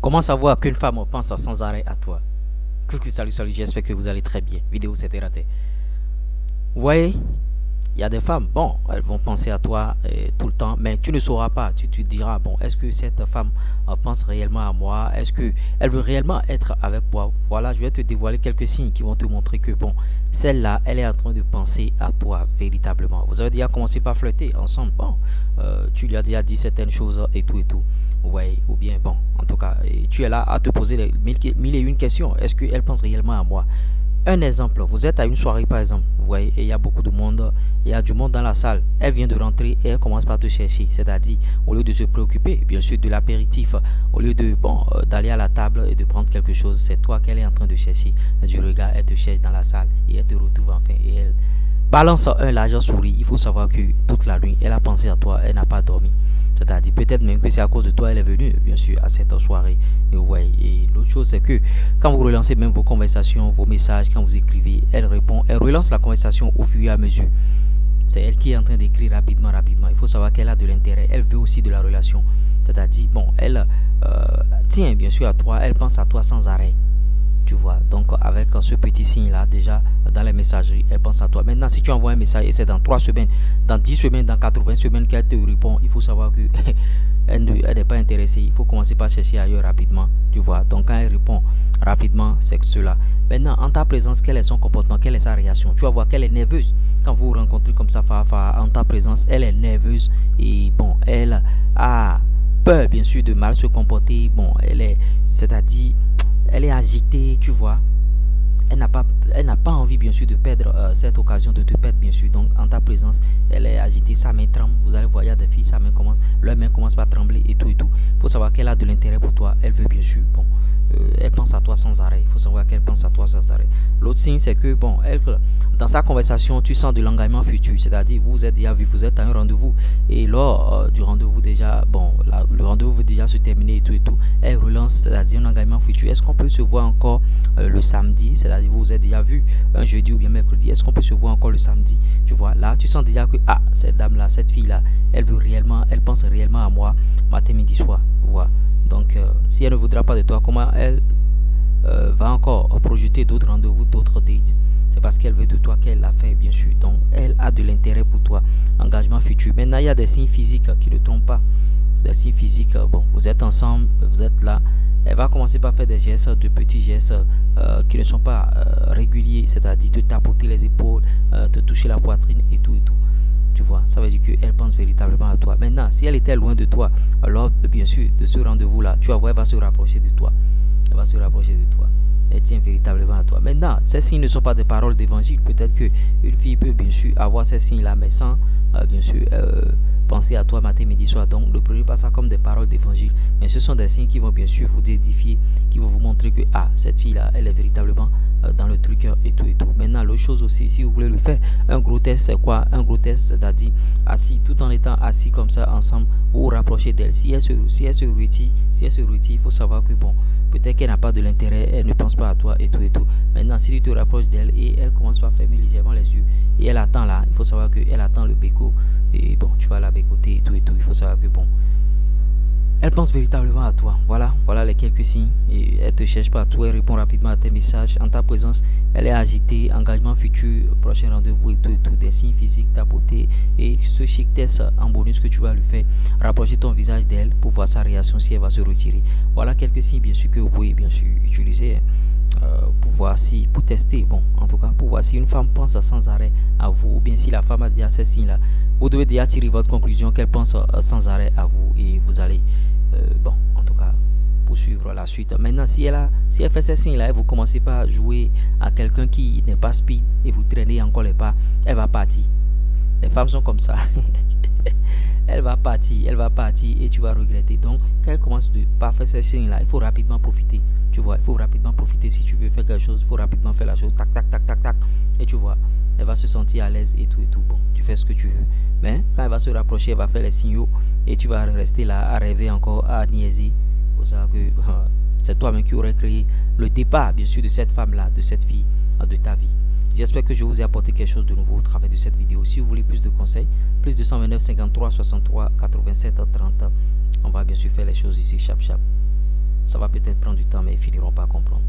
Comment savoir qu'une femme pense sans arrêt à toi? Coucou, salut, salut, j'espère que vous allez très bien. Vidéo, c'était raté. Vous voyez, il y a des femmes, bon, elles vont penser à toi tout le temps, mais tu ne sauras pas. Tu te diras, bon, est-ce que cette femme pense réellement à moi? Est-ce qu'elle veut réellement être avec moi? Voilà, je vais te dévoiler quelques signes qui vont te montrer que, bon, celle-là, elle est en train de penser à toi véritablement. Vous avez déjà commencé par flirter ensemble, bon, tu lui as déjà dit certaines choses et tout et tout. Vous voyez, ou bien, bon, en tout cas, tu es là à te poser les mille et une questions. Est-ce qu'elle pense réellement à moi? Un exemple, vous êtes à une soirée par exemple, vous voyez, et il y a beaucoup de monde, il y a du monde dans la salle, elle vient de rentrer et elle commence par te chercher, c'est-à-dire, au lieu de se préoccuper, bien sûr, de l'apéritif, au lieu de, bon, d'aller à la table et de prendre quelque chose, c'est toi qu'elle est en train de chercher, du regard, elle te cherche dans la salle et elle te retrouve enfin et elle balance un large sourire. Il faut savoir que toute la nuit, elle a pensé à toi, elle n'a pas dormi. C'est-à-dire peut-être même que c'est à cause de toi elle est venue, bien sûr, à cette soirée. Et ouais, et l'autre chose c'est que quand vous relancez même vos conversations, vos messages, quand vous écrivez, elle répond, elle relance la conversation au fur et à mesure. C'est elle qui est en train d'écrire rapidement, rapidement. Il faut savoir qu'elle a de l'intérêt, elle veut aussi de la relation. C'est-à-dire, bon, elle tient bien sûr à toi, elle pense à toi sans arrêt. Tu vois, donc avec ce petit signe là, déjà dans les messageries, elle pense à toi. Maintenant, si tu envoies un message et c'est dans 3 semaines, dans 10 semaines, dans 80 semaines qu'elle te répond, il faut savoir que elle n'est pas intéressée. Il faut commencer par chercher ailleurs rapidement. Tu vois, donc quand elle répond rapidement, c'est que cela. Maintenant, en ta présence, quel est son comportement, quelle est sa réaction? Tu vas voir qu'elle est nerveuse. Quand vous vous rencontrez comme ça, en ta présence, elle est nerveuse et bon, elle a peur bien sûr de mal se comporter. Bon, c'est-à-dire, elle est agitée, tu vois. Elle n'a pas envie, bien sûr, de perdre cette occasion de te perdre, bien sûr. Donc, en ta présence, elle est agitée, sa main tremble. Vous allez voir, il y a des filles, leur main commence à trembler et tout et tout. Il faut savoir qu'elle a de l'intérêt pour toi. Elle veut, bien sûr, bon, elle pense à toi sans arrêt. Il faut savoir qu'elle pense à toi sans arrêt. L'autre signe, c'est que, bon, elle, dans sa conversation, tu sens de l'engagement futur. C'est-à-dire, vous êtes déjà vu, vous êtes à un rendez-vous. Et lors du rendez-vous, déjà, bon, le rendez-vous veut déjà se terminer et tout et tout. Elle relance, c'est-à-dire un engagement futur. Est-ce qu'on peut se voir encore le samedi? C'est-à-dire, vous vous êtes déjà vu un jeudi ou bien mercredi. Est-ce qu'on peut se voir encore le samedi? Tu vois, là, tu sens déjà que, ah, cette dame-là, cette fille-là, elle veut réellement, elle pense réellement à moi, matin, midi, soir. Voilà. Donc, si elle ne voudra pas de toi, comment elle va encore projeter d'autres rendez-vous, d'autres dates? C'est parce qu'elle veut de toi qu'elle l'a fait, bien sûr. Donc, elle a de l'intérêt pour toi. Engagement futur. Maintenant, il y a des signes physiques qui ne trompent pas. Des signes physiques, bon, vous êtes ensemble, vous êtes là. Elle va commencer par faire des gestes, de petits gestes qui ne sont pas réguliers, c'est-à-dire te tapoter les épaules, te toucher la poitrine et tout et tout. Tu vois, ça veut dire qu'elle pense véritablement à toi. Maintenant, si elle était loin de toi, alors bien sûr, de ce rendez-vous-là, tu vas voir, elle va se rapprocher de toi. Elle va se rapprocher de toi. Elle tient véritablement à toi. Maintenant, ces signes ne sont pas des paroles d'évangile. Peut-être qu'une fille peut bien sûr avoir ces signes-là, mais sans bien sûr penser à toi matin, midi, soir. Donc, ne prenez pas ça comme des paroles d'évangile, mais ce sont des signes qui vont bien sûr vous édifier, qui vont vous montrer que ah, cette fille-là, elle est véritablement dans le truc et tout et tout. Maintenant, l'autre chose aussi, si vous voulez lui faire un gros test, c'est quoi? Un gros test, c'est-à-dire assis, tout en étant assis comme ça ensemble, vous vous rapprochez d'elle. Si elle se retire, il faut savoir que bon, peut-être qu'elle n'a pas de l'intérêt, elle ne pense pas à toi et tout et tout. Maintenant, si tu te rapproches d'elle et elle commence par fermer légèrement les yeux et elle attend là, il faut savoir qu'elle attend le béco et bon, tu vas la bécoter et tout et tout. Il faut savoir que bon, elle pense véritablement à toi. Voilà les quelques signes. Et elle te cherche pas toi, elle répond rapidement à tes messages. En ta présence, elle est agitée, engagement futur, prochain rendez-vous et tout, des signes physiques, ta beauté et ce chic test en bonus que tu vas lui faire. Rapprocher ton visage d'elle pour voir sa réaction si elle va se retirer. Voilà quelques signes bien sûr que vous pouvez bien sûr utiliser pour voir si, pour tester, bon, en tout cas, pour voir si une femme pense sans arrêt à vous, ou bien si la femme a déjà ces signes-là, vous devez déjà tirer votre conclusion qu'elle pense sans arrêt à vous et vous allez, bon, en tout cas, poursuivre la suite. Maintenant, si elle fait ces signes-là, vous commencez par jouer à quelqu'un qui n'est pas speed et vous traînez encore les pas, elle va partir. Les femmes sont comme ça. Elle va partir et tu vas regretter. Donc, quand elle commence par faire ces signes-là, il faut rapidement profiter. Tu vois, il faut rapidement profiter. Si tu veux faire quelque chose, il faut rapidement faire la chose. Tac, tac, tac, tac, tac. Et tu vois, elle va se sentir à l'aise et tout et tout. Bon, tu fais ce que tu veux. Mais quand elle va se rapprocher, elle va faire les signaux et tu vas rester là à rêver encore, à niaiser. Pour ça que c'est toi-même qui aurais créé le départ, bien sûr, de cette femme-là, de cette fille, de ta vie. J'espère que je vous ai apporté quelque chose de nouveau au travers de cette vidéo. Si vous voulez plus de conseils, plus 229 53 63 87 30. On va bien sûr faire les choses ici, chap chap. Ça va peut-être prendre du temps, mais ils finiront par comprendre.